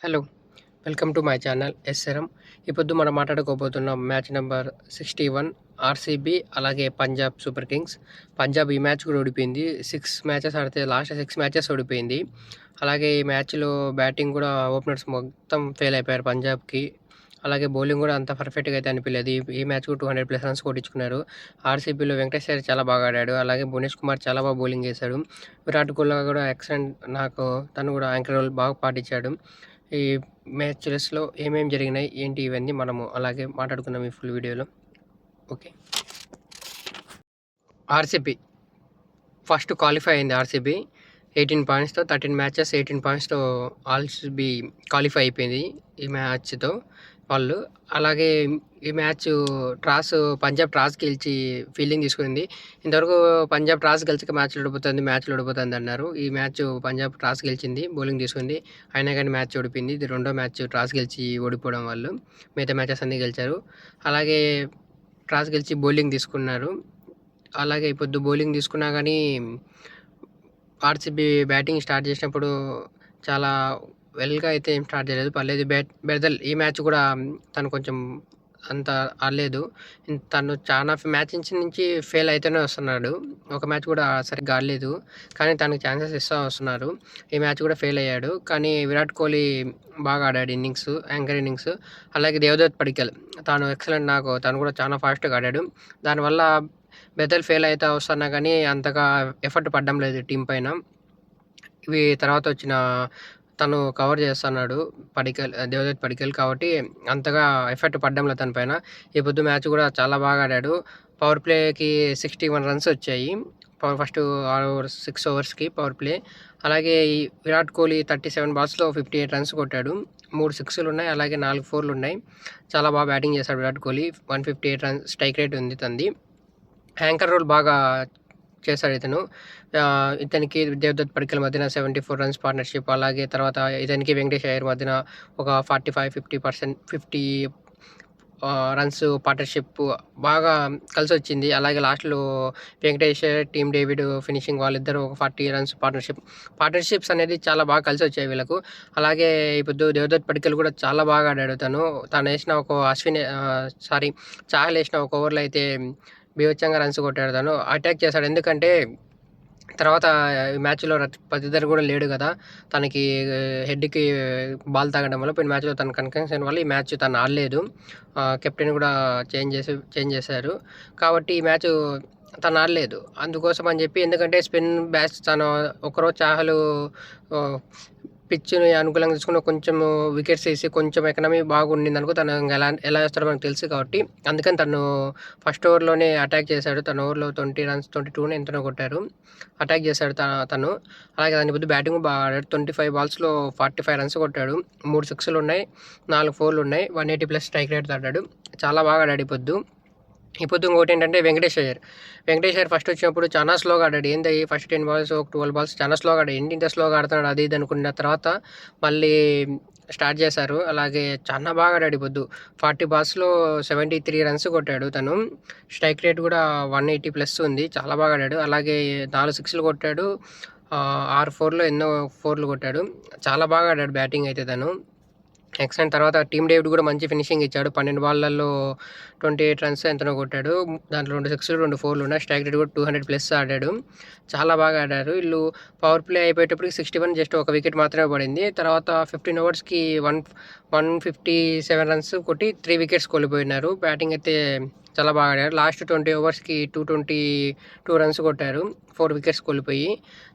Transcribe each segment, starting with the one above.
Hello! Welcome to my channel SRM. ఈ పొద్దు మనం మాట్లాడుకోబోతున్నాం మ్యాచ్ నంబర్ 61 ఆర్‌సీబీ అలాగే పంజాబ్ సూపర్ కింగ్స్. పంజాబ్ ఈ మ్యాచ్ కూడా ఓడిపోయింది. 6 మ్యాచెస్ ఆడితే లాస్ట్ 6 మ్యాచెస్ ఓడిపోయింది. అలాగే ఈ మ్యాచ్‌లో బ్యాటింగ్ కూడా ఓపెనర్స్ మొత్తం ఫెయిల్ అయిపోయారు పంజాబ్‌కి. అలాగే బౌలింగ్ కూడా అంత పర్ఫెక్ట్‌గా అయితే అనిపియలేదు. ఈ మ్యాచ్ కూడా 200+ రన్స్ కొట్టించుకున్నారు. ఆర్‌సీబీలో వెంకటేష్ అయ్యర్ చాలా బాగా ఆడాడు. అలాగే భువనేష్ కుమార్ చాలా బాగా బౌలింగ్ చేశాడు. విరాట్ కోహ్లీ కూడా ఎక్సలెంట్ తను కూడా యాంకర్ రోల్ బాగా పాటించాడు. ఈ మ్యాచెస్‌లో ఏమేమి జరిగినాయి, ఏంటి ఇవన్నీ మనము అలాగే మాట్లాడుకుందాం ఈ ఫుల్ వీడియోలో. ఓకే. ఆర్‌సీబీ ఫస్ట్ క్వాలిఫై అయింది ఆర్‌సీబీ 18 పాయింట్స్‌తో 13 మ్యాచెస్ 18 పాయింట్స్‌తో ఆర్‌సీబీ క్వాలిఫై అయిపోయింది ఈ మ్యాచ్‌తో వాళ్ళు. అలాగే ఈ మ్యాచ్ పంజాబ్ టాస్ గెలిచి ఫీల్డింగ్ తీసుకుంది. ఇంతవరకు పంజాబ్ టాస్ గెలిచక మ్యాచ్‌లో ఓడిపోతుంది అన్నారు. ఈ మ్యాచ్ పంజాబ్ టాస్ గెలిచింది, బౌలింగ్ తీసుకుంది. అయినా కానీ మ్యాచ్ ఓడిపోయింది. ఇది రెండో మ్యాచ్ టాస్ గెలిచి ఓడిపోవడం వాళ్ళు. మిగతా మ్యాచెస్ అన్నీ గెలిచారు. అలాగే టాస్ గెలిచి బౌలింగ్ తీసుకున్నారు. అలాగే ఇప్పుడు బౌలింగ్ తీసుకున్నా కానీ ఆర్‌సీబీ బ్యాటింగ్ స్టార్ట్ చేసినప్పుడు చాలా వెల్‌గా అయితే ఏం స్టార్ట్ చేయలేదు. పర్లేదు. బెర్దల్ ఈ మ్యాచ్ కూడా తను కొంచెం అంత ఆడలేదు. తను చాలా మ్యాచెస్ నుంచి ఫెయిల్ అయితేనే వస్తున్నాడు. ఒక మ్యాచ్ కూడా సరిగ్గా ఆడలేదు. కానీ తనకి ఛాన్సెస్ ఇస్తా వస్తున్నారు. ఈ మ్యాచ్ కూడా ఫెయిల్ అయ్యాడు. కానీ విరాట్ కోహ్లీ బాగా ఆడాడు యాంకర్ ఇన్నింగ్స్. అలాగే దేవదత్ పడిక్కల్ తను ఎక్సలెంట్. తను కూడా చాలా ఫాస్ట్‌గా ఆడాడు. దానివల్ల బెర్దల్ ఫెయిల్ అయితా వస్తున్నా కానీ అంతగా ఎఫర్ట్ పడడం లేదు టీమ్ పైన. ఇవి తర్వాత వచ్చిన తను కవర్ చేస్తున్నాడు దేవదత్ పడిక్కల్. కాబట్టి అంతగా ఎఫెక్ట్ పడడం లేదు తన పైన. ఈ పొద్దు మ్యాచ్ కూడా చాలా బాగా ఆడాడు. పవర్ ప్లేకి 61 రన్స్ వచ్చాయి. ఫస్ట్ 6 ఓవర్స్‌కి పవర్ ప్లే. అలాగే ఈ విరాట్ కోహ్లీ 37 బాల్స్‌లో 58 రన్స్ కొట్టాడు. 3 సిక్స్‌లు ఉన్నాయి. అలాగే 4 ఫోర్‌లు ఉన్నాయి. చాలా బాగా బ్యాటింగ్ చేశాడు Virat Kohli. 158 runs strike rate ఉంది తనది. యాంకర్ రోల్ బాగా చేశాడు ఇతను. ఇతనికి దేవదత్ పడిక్కల్ మధ్యన 74 రన్స్ పార్ట్నర్‌షిప్. అలాగే తర్వాత ఇతనికి వెంకటేష్ అయ్యర్ మధ్యన ఒక 50 రన్స్ పార్ట్నర్‌షిప్ బాగా కలిసొచ్చింది. అలాగే లాస్ట్‌లో వెంకటేష్, టీమ్ డేవిడ్ ఫినిషింగ్ వాళ్ళిద్దరూ ఒక 40 రన్స్ పార్ట్నర్‌షిప్స్ అనేది చాలా బాగా కలిసొచ్చాయి వీళ్ళకు. అలాగే ఇప్పుడు దేవదత్ పడిక్కల్ కూడా చాలా బాగా ఆడాడు తనేసిన చాహల్ ఏసిన ఒక ఓవర్‌లో అయితే బీభత్సంగా రన్స్ కొట్టాడు తను. అటాక్ చేశాడు. ఎందుకంటే తర్వాత ఈ మ్యాచ్‌లో ప్రత్యర్థి కూడా లేడు కదా! తనకి హెడ్‌కి బాల్ తాగడం వల్ల పోయిన మ్యాచ్‌లో తన కన్‌కషన్ వల్ల ఈ మ్యాచ్ తను ఆడలేదు. కెప్టెన్ కూడా చేంజ్ చేశారు. కాబట్టి ఈ మ్యాచ్ తను ఆడలేదు. అందుకోసం అని చెప్పి, ఎందుకంటే స్పిన్ బ్యాట్స్ తను ఒకరోజు చాహల్ పిచ్‌ని అనుకూలంగా తీసుకొని కొంచెం వికెట్స్ తీసి కొంచెం ఎకానమీ బాగుండిందనుకో తను ఎలా వేస్తాడో మనకు తెలుసు కాబట్టి, అందుకని తను ఫస్ట్ ఓవర్‌లోనే అటాక్ చేశాడు. తన ఓవర్‌లో 20 రన్స్ 22 ఎంతనో కొట్టారు. అటాక్ చేశాడు తను. అలాగే దాని బదులు బ్యాటింగ్ బాగా ఆడాడు. 25 బాల్స్‌లో 45 రన్స్ కొట్టాడు. 3 సిక్స్‌లు ఉన్నాయి. 4 ఫోర్‌లు ఉన్నాయి. 180+ స్ట్రైక్ రేట్‌తో ఆడాడు. చాలా బాగా ఆడాడు ఈ పొద్దు ఇంకోటేంటంటే వెంకటేష్ అయ్యర్ ఫస్ట్ వచ్చినప్పుడు చాలా స్లోగా ఆడాడు. ఫస్ట్ 10 బాల్స్, 12 బాల్స్ చాలా స్లోగా ఆడాడు. ఏంటి ఇంత స్లోగా ఆడుతున్నాడు అది ఇది అనుకున్న తర్వాత మళ్ళీ స్టార్ట్ చేశారు. అలాగే చాలా బాగా ఆడాడు ఈ పొద్దు. 40 బాల్స్‌లో 73 రన్స్ కొట్టాడు తను. స్ట్రైక్ రేట్ కూడా 180+ ఉంది. చాలా బాగా ఆడాడు. అలాగే 4 సిక్స్‌లు కొట్టాడు. 6 ఫోర్‌లో ఎన్నో ఫోర్‌లు కొట్టాడు. చాలా బాగా ఆడాడు బ్యాటింగ్ అయితే తను. ఎక్సలెంట్. తర్వాత టీమ్ డేవిడ్ కూడా మంచి ఫినిషింగ్ ఇచ్చాడు. 12 బాల్లలో 28 రన్స్ ఎంతనో కొట్టాడు. దాంట్లో 2 సిక్స్‌లు 2 ఫోర్‌లు ఉన్నాయి. స్ట్రైక్ రేట్ కూడా 200+ ఆడాడు. చాలా బాగా ఆడారు వీళ్ళు. పవర్ ప్లే అయిపోయేటప్పటికి 61 జస్ట్ ఒక వికెట్ మాత్రమే పడింది. తర్వాత 15 ఓవర్స్‌కి 157 రన్స్ కొట్టి 3 వికెట్స్ కోల్పోయినారు. బ్యాటింగ్ అయితే చాలా బాగా ఆడారు. లాస్ట్ 20 ఓవర్స్‌కి 222 రన్స్ కొట్టారు. 4 వికెట్స్ కోల్పోయి.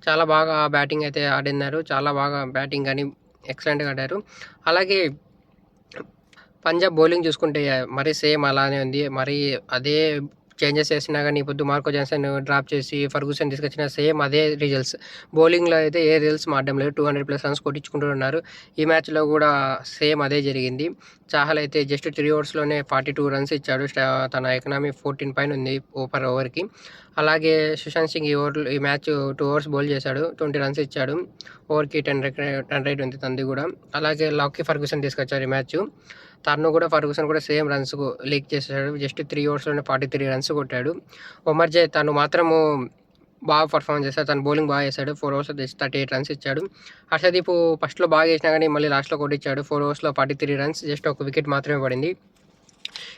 చాలా బాగా బ్యాటింగ్ అయితే ఆడినారు. చాలా బాగా బ్యాటింగ్ కానీ ఎక్సలెంట్‌గా ఆడారు. అలాగే పంజాబ్ బౌలింగ్ చూసుకుంటే మరి సేమ్ అలానే ఉంది. మరి అదే చేంజెస్ చేసినా కానీ ఇప్పుడు మార్కో జాన్సన్ డ్రాప్ చేసి ఫర్గూసన్ తీసుకొచ్చిన సేమ్ అదే రిజల్ట్స్. బౌలింగ్‌లో అయితే ఏ రిజల్ట్స్ మారడం లేదు. 200+ రన్స్ కొట్టించుకుంటూ ఉన్నారు. ఈ మ్యాచ్‌లో కూడా సేమ్ అదే జరిగింది. చాహల్ అయితే జస్ట్ 3 ఓవర్స్‌లోనే 42 రన్స్ ఇచ్చాడు. తన ఎకానమీ 14 పైన ఉంది పర్ ఓవర్‌కి. అలాగే సుశాంత్ సింగ్ ఈ మ్యాచ్ 2 ఓవర్స్ బౌల్ చేశాడు. 20 రన్స్ ఇచ్చాడు. ఓవర్‌కి 10 రేట్ ఉంది తనది కూడా. అలాగే లాకీ ఫర్గూసన్ తీసుకొచ్చారు ఈ మ్యాచ్. ఫర్గూసన్ కూడా సేమ్ రన్స్ లీక్ చేశాడు. జస్ట్ 3 ఓవర్స్‌లోనే 43 రన్స్ కొట్టాడు. ఉమర్ జై తను మాత్రము బాగా పర్ఫార్మెన్స్ చేశాడు. తను బౌలింగ్ బాగా చేశాడు. 4 ఓవర్స్‌లో జస్ట్ 38 రన్స్ ఇచ్చాడు. హర్షదీప్ ఫస్ట్‌లో బాగా చేసినా కానీ మళ్ళీ లాస్ట్‌లో కొట్టించాడు. 4 ఓవర్స్‌లో 43 రన్స్, జస్ట్ ఒక వికెట్ మాత్రమే పడింది.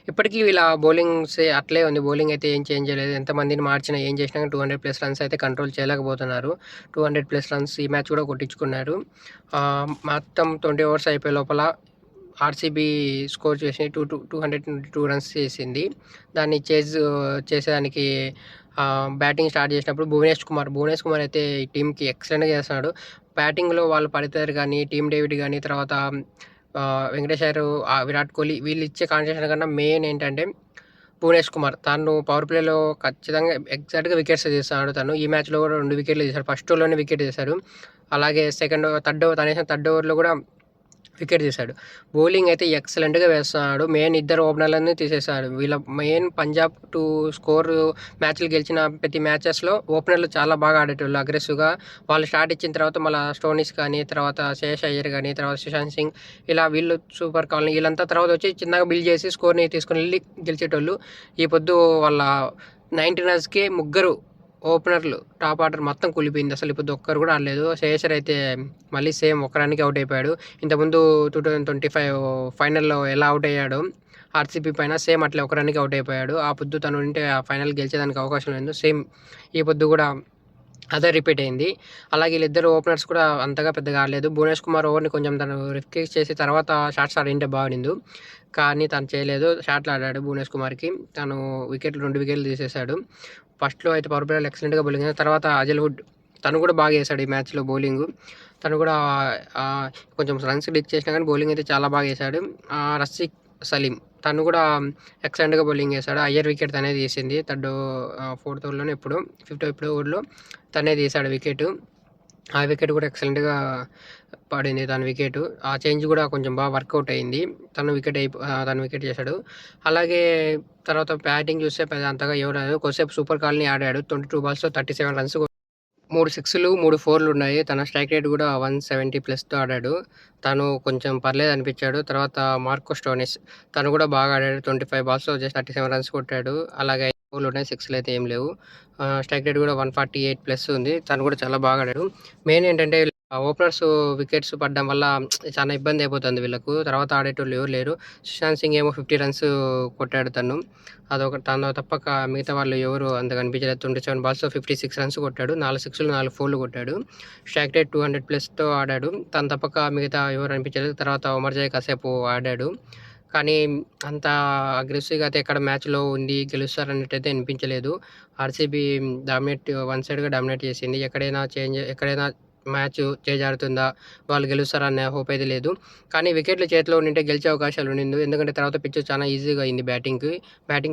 ఇప్పటికీ వీళ్ళ బౌలింగ్స్ అట్లే ఉంది. బౌలింగ్ అయితే ఏం చేంజ్ చేయలేదు. ఎంతమందిని మార్చినా ఏం చేసినా 200+ రన్స్ అయితే కంట్రోల్ చేయలేకపోతున్నారు. 200+ రన్స్ ఈ మ్యాచ్ కూడా కొట్టించుకున్నారు. మొత్తం 20 ఓవర్స్ అయిపోయే లోపల ఆర్సీబీ స్కోర్ చేసి 222 రన్స్ చేసింది. దాన్ని చేసేదానికి బ్యాటింగ్ స్టార్ట్ చేసినప్పుడు భువనేష్ కుమార్ అయితే ఈ టీంకి ఎక్సలెంట్గా చేస్తున్నాడు. బ్యాటింగ్లో వాళ్ళు పడితారు కానీ, టీమ్ డేవిడ్ కానీ, తర్వాత వెంకటేష్ అయ్యర్, విరాట్ కోహ్లీ వీళ్ళు ఇచ్చే కాన్సంట్రేషన్ కన్నా మెయిన్ ఏంటంటే భువనేష్ కుమార్. తను పవర్ ప్లేలో ఖచ్చితంగా ఎగ్జాక్ట్గా వికెట్స్ తీస్తున్నాడు. తను ఈ మ్యాచ్లో కూడా 2 వికెట్లు తీశాడు. ఫస్ట్ ఓవర్లోనే వికెట్ తీశాడు. అలాగే థర్డ్ ఓవర్లో కూడా వికెట్ తీశాడు. బౌలింగ్ అయితే ఎక్సలెంట్గా వేస్తున్నాడు. మెయిన్ 2 ఓపెనర్లని తీసేశాడు. వీళ్ళ మెయిన్ పంజాబ్ స్కోర్ మ్యాచ్లు గెలిచిన ప్రతి మ్యాచెస్లో ఓపెనర్లు చాలా బాగా ఆడేటోళ్ళు అగ్రెసివ్గా. వాళ్ళు స్టార్ట్ ఇచ్చిన తర్వాత మళ్ళీ స్టోనిస్ కానీ, తర్వాత శ్రేయస్ అయ్యర్ కానీ, తర్వాత సుశాంత్ సింగ్, ఇలా వీళ్ళు సూపర్ కాలనీ వీళ్ళంతా తర్వాత వచ్చి చిన్నగా బిల్డ్ చేసి స్కోర్ని తీసుకుని వెళ్ళి గెలిచేటోళ్ళు. ఈ పొద్దు వాళ్ళ 90 రన్స్కే ముగ్గురు ఓపెనర్లు టాప్ ఆర్డర్ మొత్తం కూలిపోయింది. అసలు ఇప్పుడు ఒక్కరు కూడా ఆడలేదు. శ్రేయస్ అయితే మళ్ళీ సేమ్ ఒక్క రన్‌కి అవుట్ అయిపోయాడు. ఇంతకుముందు 2025 ఫైనల్లో ఎలా అవుట్ అయ్యాడో ఆర్సీబీ పైన, సేమ్ అట్లే ఒక రన్‌కి అవుట్ అయిపోయాడు. ఆ పొద్దు తను ఉంటే ఆ ఫైనల్ గెలిచేదానికి అవకాశం లేదు. సేమ్ ఈ పొద్దు కూడా అదే రిపీట్ అయింది. అలాగే వీళ్ళిద్దరు ఓపెనర్స్ కూడా అంతగా పెద్దగా ఆడలేదు. భువనేష్ కుమార్ ఓవర్ని కొంచెం తను రిస్క్ చేసి తర్వాత షాట్స్ ఆడింటే బాగుండింది. కానీ తను చేయలేదు. షాట్లు ఆడాడు భువనేష్ కుమార్కి. తను 2 వికెట్లు తీసేశాడు. ఫస్ట్‌లో అయితే పవర్ ప్లేలో ఎక్సలెంట్గా బౌలింగ్ చేశాడు. తర్వాత అజల్వుడ్ తను కూడా బాగా చేశాడు ఈ మ్యాచ్లో బౌలింగ్. తను కూడా కొంచెం రన్స్ లీక్ చేసినా కానీ బౌలింగ్ అయితే చాలా బాగా చేశాడు. రషీద్ సలీం తను కూడా ఎక్సలెంట్గా బౌలింగ్ చేశాడు. అయ్యర్ వికెట్ తనే తీసింది. ఫోర్త్ ఓవర్లోనే ఫిఫ్త్ ఓవర్లో తనే తీశాడు వికెట్. ఆ వికెట్ కూడా ఎక్సలెంట్గా పడింది తన వికెట్. ఆ చేంజ్ కూడా కొంచెం బాగా వర్కౌట్ అయింది. తను వికెట్ చేశాడు. అలాగే తర్వాత బ్యాటింగ్ చూస్తే అంతగా ఎవరు కొద్దిసేపు సూపర్ కాలనీ ఆడాడు. 22 బాల్స్లో 37 రన్స్, 3 సిక్స్‌లు 3 4లు ఉన్నాయి. తన స్ట్రైక్ రేట్ కూడా 170+తో ఆడాడు. తను కొంచెం పర్లేదు అనిపించాడు. తర్వాత మార్కో స్టోనిస్ తను కూడా బాగా ఆడాడు. 25 బాల్స్లో జస్ట్ 37 రన్స్ కొట్టాడు. అలాగే 5 4లు ఉన్నాయి, 6లు అయితే ఏం లేవు. స్ట్రైక్ రేట్ కూడా 148+ ఉంది. తను కూడా చాలా బాగా ఆడాడు. మెయిన్ ఏంటంటే ఓపెనర్స్ వికెట్స్ పడడం వల్ల చాలా ఇబ్బంది అయిపోతుంది వీళ్ళకు. తర్వాత ఆడేటోళ్ళు ఎవరు లేరు. సుశాంత్ సింగ్ ఏమో 50 రన్స్ కొట్టాడు తను. తను తప్పక మిగతా వాళ్ళు ఎవరు అంత కనిపించలేదు. 27 బాల్స్లో 56 రన్స్ కొట్టాడు. 4 సిక్స్‌లు 4 4లు కొట్టాడు. స్ట్రైక్ రేట్ 200+తో ఆడాడు. తను తప్పక మిగతా ఎవరు అనిపించలేదు. తర్వాత ఉమర్జాయ్ కాసేపు ఆడాడు. కానీ అంత అగ్రెసివ్‌గా అయితే ఎక్కడ మ్యాచ్‌లో ఉండి గెలుస్తారన్నట్టయితే అనిపించలేదు. ఆర్సీబీ వన్ సైడ్‌గా డామినేట్ చేసింది. ఎక్కడైనా మ్యాచ్ చేజారుతుందా, వాళ్ళు గెలుస్తారనే హోప్ అయితే లేదు. కానీ వికెట్లు చేతిలో ఉండింటే గెలిచే అవకాశాలు ఉండింది. ఎందుకంటే తర్వాత పిచ్ చాలా ఈజీగా అయింది బ్యాటింగ్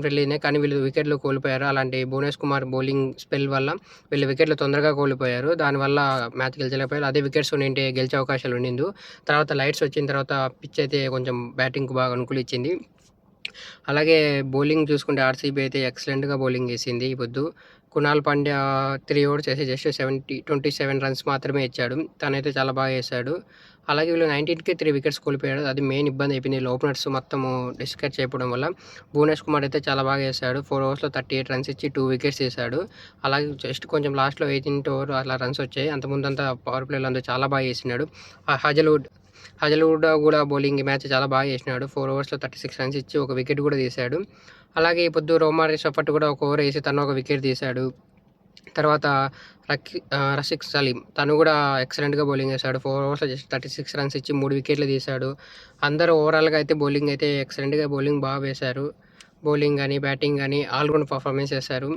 ఫ్రెండ్లీనే. కానీ వీళ్ళు వికెట్లు కోల్పోయారు. అలాంటి భువనేష్ కుమార్ బౌలింగ్ స్పెల్ వల్ల వీళ్ళు వికెట్లు తొందరగా కోల్పోయారు. దానివల్ల మ్యాచ్ గెలిచలేకపోయారు. అదే వికెట్స్ ఉండింటే గెలిచే అవకాశాలు ఉండింది. తర్వాత లైట్స్ వచ్చిన తర్వాత పిచ్ అయితే కొంచెం బ్యాటింగ్‌కు బాగా అనుకూలించింది. అలాగే బౌలింగ్ చూసుకుంటే ఆర్సీబీ అయితే ఎక్సలెంట్‌గా బౌలింగ్ చేసింది ఈ పొద్దు. కునాల్ పాండ్యా 3 ఓవర్స్ వేసి జస్ట్ 27 రన్స్ మాత్రమే ఇచ్చాడు. తనైతే చాలా బాగా చేశాడు. అలాగే వీళ్ళు 19కి 3 వికెట్స్ కోల్పోయాడు. అది మెయిన్ ఇబ్బంది అయిపోయింది. ఓపెనర్స్ మొత్తము డిస్కట్ చేయడం వల్ల. భువనేష్ కుమార్ అయితే చాలా బాగా చేశాడు. 4 ఓవర్స్లో 38 రన్స్ ఇచ్చి 2 వికెట్స్ తీశాడు. అలాగే జస్ట్ కొంచెం లాస్ట్‌లో 18th ఓవర్ అలా రన్స్ వచ్చాయి. అంతకుముందంతా పవర్ ప్లేలో అందరూ చాలా బాగా చేసినాడు. హజల్వుడ్ కూడా బౌలింగ్ ఈ మ్యాచ్ చాలా బాగా చేసినాడు. 4 ఓవర్స్లో 36 రన్స్ ఇచ్చి ఒక వికెట్ కూడా తీశాడు. అలాగే ఈ పొద్దు రోమారి షఫర్ట్ కూడా ఒక ఓవర్ వేసి తను ఒక వికెట్ తీశాడు. తర్వాత రషీద్ సలీం తను కూడా ఎక్సలెంట్గా బౌలింగ్ చేశాడు. 4 ఓవర్స్లో జస్ట్ 36 రన్స్ ఇచ్చి 3 వికెట్లు తీశాడు. అందరూ ఓవరాల్గా అయితే బౌలింగ్ అయితే ఎక్సలెంట్గా బాగా వేశారు. బౌలింగ్ కానీ, బ్యాటింగ్ కానీ ఆల్రౌండ్ పర్ఫార్మెన్స్ చేశారు.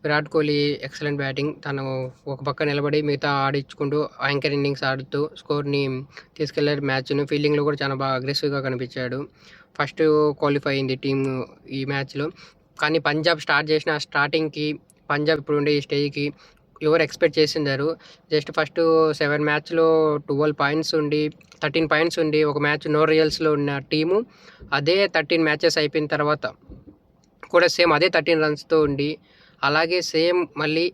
Virat Kohli excellent batting. తను ఒక పక్క నిలబడి మిగతా ఆడించుకుంటూ యాంకర్ ఇన్నింగ్స్ ఆడుతూ స్కోర్ని తీసుకెళ్లారు మ్యాచ్ను. ఫీల్డింగ్లో కూడా చాలా బాగా అగ్రెసివ్గా కనిపించాడు. ఫస్ట్ క్వాలిఫై అయింది టీమ్ ఈ మ్యాచ్లో. కానీ పంజాబ్ స్టార్టింగ్కి పంజాబ్ ఇప్పుడు ఉండే ఈ స్టేజ్కి ఎవరు ఎక్స్పెక్ట్ చేసిండారు. జస్ట్ ఫస్ట్ 7 మ్యాచ్లో 12 పాయింట్స్ ఉండి 13 పాయింట్స్ ఉండి ఒక మ్యాచ్ నో రియల్స్లో ఉన్న టీము అదే 13 మ్యాచెస్ అయిపోయిన తర్వాత కూడా సేమ్ అదే 13 రన్స్తో ఉండి అలాగే సేమ్ మళ్ళీ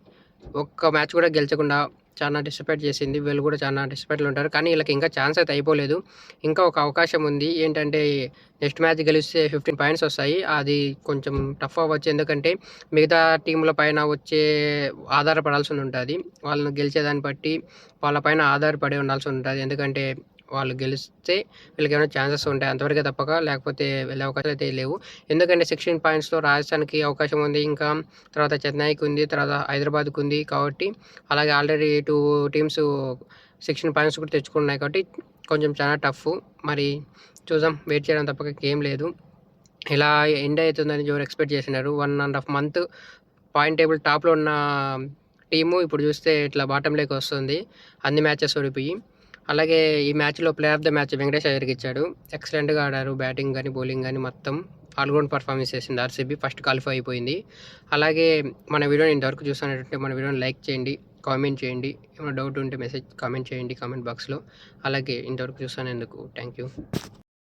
ఒక్క మ్యాచ్ కూడా గెలిచకుండా చాలా డిసప్పాయింట్ చేసింది. వీళ్ళు కూడా చాలా డిసప్పాయింట్‌లో ఉంటారు. కానీ వీళ్ళకి ఇంకా ఛాన్స్ అయితే అయిపోలేదు. ఇంకా ఒక అవకాశం ఉంది. ఏంటంటే నెక్స్ట్ మ్యాచ్ గెలిస్తే 15 పాయింట్స్ వస్తాయి. అది కొంచెం టఫ్ అవ్వచ్చు. ఎందుకంటే మిగతా టీముల పైన ఆధారపడాల్సి ఉంటది. వాళ్ళని గెలిచేదాన్ని బట్టి వాళ్ళ పైన ఆధారపడి ఉండాల్సి ఉంటది. ఎందుకంటే వాళ్ళు గెలిస్తే వీళ్ళకేమైనా ఛాన్సెస్ ఉంటాయి. అంతవరకే తప్పక లేకపోతే వెళ్ళే అవకాశాలు అయితే లేవు. ఎందుకంటే 16 పాయింట్స్‌తో రాజస్థాన్‌కి అవకాశం ఉంది. ఇంకా తర్వాత చెన్నైకి ఉంది. తర్వాత హైదరాబాద్‌కి ఉంది. కాబట్టి అలాగే ఆల్రెడీ 2 టీమ్స్ 16 పాయింట్స్ కూడా తెచ్చుకున్నాయి. కాబట్టి కొంచెం చాలా టఫ్. మరి చూద్దాం. వెయిట్ చేయడం తప్పక ఇంకేం లేదు. ఇలా ఎండ్ అవుతుందని ఎవరు ఎక్స్‌పెక్ట్ చేసినారు. 1½ మంత్ పాయింట్ టేబుల్ టాప్‌లో ఉన్న టీము ఇప్పుడు చూస్తే ఇట్లా బాటంలోకి వస్తుంది. అన్ని మ్యాచెస్ ఓడిపోయి. అలాగే ఈ మ్యాచ్‌లో player of the match Venkatesh అయ్యర్‌కి ఇచ్చాడు. ఎక్సలెంట్‌గా ఆడారు. బ్యాటింగ్ గాని, బౌలింగ్ గాని మొత్తం ఆల్ రౌండ్ పర్ఫార్మెన్స్ చేసింది ఆర్‌సీబీ. ఫస్ట్ క్వాలిఫై అయిపోయింది. అలాగే మన వీడియోని ఇంతవరకు చూస్తున్నట్లయితే మన వీడియోని లైక్ చేయండి, కామెంట్ చేయండి. ఏమైనా డౌట్ ఉంటే కామెంట్ చేయండి కామెంట్ బాక్స్‌లో. అలాగే ఇంతవరకు చూస్తున్నందుకు థాంక్ యూ.